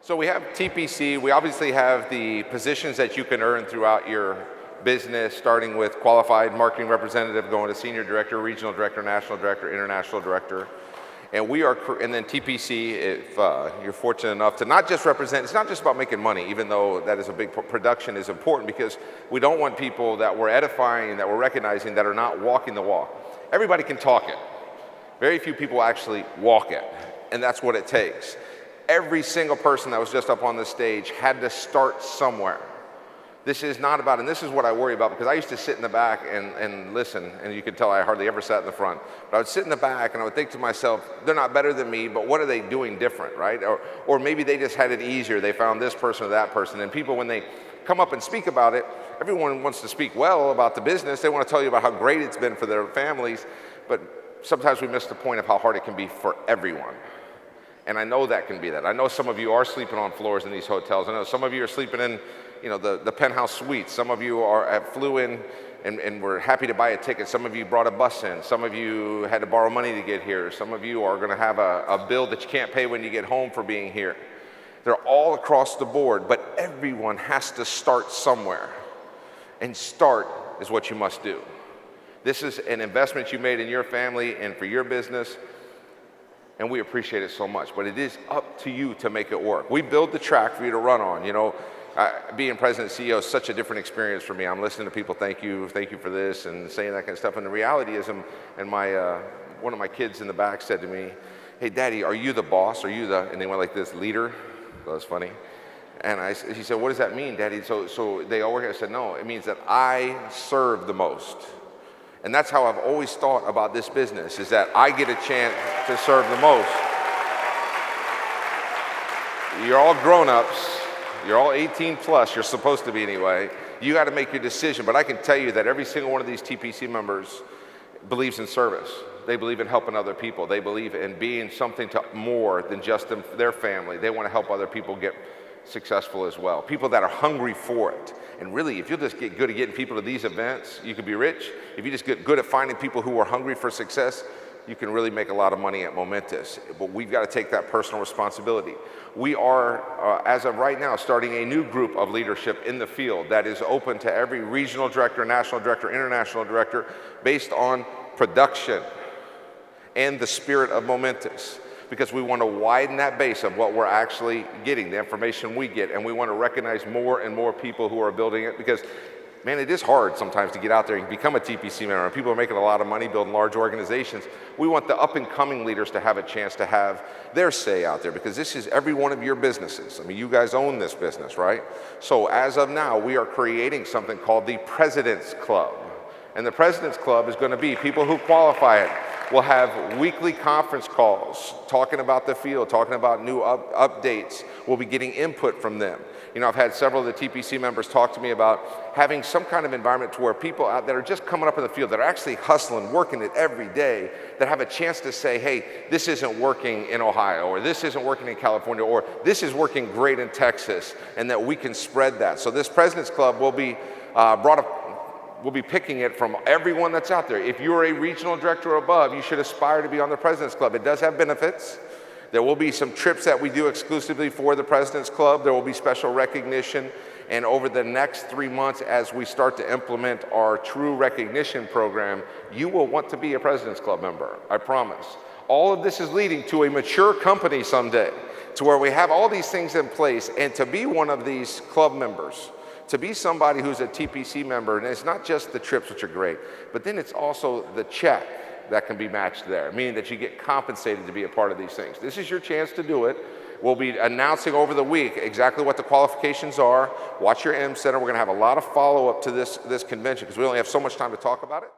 So we have TPC. We obviously have the positions that you can earn throughout your business, starting with qualified marketing representative, going to senior director, regional director, national director, international director. And then TPC, if you're fortunate enough to not just represent, it's not just about making money, even though that is a big production is important, because we don't want people that we're edifying, that we're recognizing, that are not walking the walk. Everybody can talk it. Very few people actually walk it, and that's what it takes. Every single person that was just up on the stage had to start somewhere. This is not about, and this is what I worry about, because I used to sit in the back and listen, and you can tell I hardly ever sat in the front. But I would sit in the back and I would think to myself, they're not better than me, but what are they doing different, right? Or maybe they just had it easier. They found this person or that person. And people, when they come up and speak about it, everyone wants to speak well about the business. They want to tell you about how great it's been for their families, but sometimes we miss the point of how hard it can be for everyone. And I know that can be that. I know some of you are sleeping on floors in these hotels. I know some of you are sleeping in, the penthouse suites. Some of you flew in and were happy to buy a ticket. Some of you brought a bus in. Some of you had to borrow money to get here. Some of you are going to have a bill that you can't pay when you get home for being here. They're all across the board, but everyone has to start somewhere. And start is what you must do. This is an investment you made in your family and for your business. And we appreciate it so much, but it is up to you to make it work. We build the track for you to run on. Being president and CEO is such a different experience for me. I'm listening to people, thank you for this, and saying that kind of stuff. And the reality is, one of my kids in the back said to me, "Hey, Daddy, are you the boss? Are you the?" And they went like this, "Leader." That was funny. And he said, "What does that mean, Daddy?" So they all work here. I said, "No, it means that I serve the most." And that's how I've always thought about this business, is that I get a chance to serve the most. You're all grown-ups. You're all 18 plus. You're supposed to be anyway. You got to make your decision. But I can tell you that every single one of these TPC members believes in service. They believe in helping other people. They believe in being something to more than just their family. They want to help other people get successful as well. People that are hungry for it. And really, if you'll just get good at getting people to these events, you can be rich. If you just get good at finding people who are hungry for success, you can really make a lot of money at Momentis. But we've got to take that personal responsibility. We are, as of right now, starting a new group of leadership in the field that is open to every regional director, national director, international director, based on production and the spirit of Momentis. Because we want to widen that base of what we're actually getting, the information we get, and we want to recognize more and more people who are building it, because, man, it is hard sometimes to get out there and become a TPC member. People are making a lot of money building large organizations. We want the up-and-coming leaders to have a chance to have their say out there, because this is every one of your businesses. I mean, you guys own this business, right? So as of now, we are creating something called the President's Club. And the President's Club is going to be people who qualify it. We'll have weekly conference calls talking about the field, talking about new updates. We'll be getting input from them. I've had several of the TPC members talk to me about having some kind of environment to where people out that are just coming up in the field, that are actually hustling, working it every day, that have a chance to say, hey, this isn't working in Ohio, or this isn't working in California, or this is working great in Texas, and that we can spread that. So this President's Club will be We'll be picking it from everyone that's out there. If you're a regional director or above, you should aspire to be on the President's Club. It does have benefits. There will be some trips that we do exclusively for the President's Club. There will be special recognition. And over the next 3 months, as we start to implement our true recognition program, you will want to be a President's Club member, I promise. All of this is leading to a mature company someday, to where we have all these things in place. And to be one of these club members, to be somebody who's a TPC member, and it's not just the trips, which are great, but then it's also the check that can be matched there, meaning that you get compensated to be a part of these things. This is your chance to do it. We'll be announcing over the week exactly what the qualifications are. Watch your M Center. We're going to have a lot of follow-up to this convention, because we only have so much time to talk about it.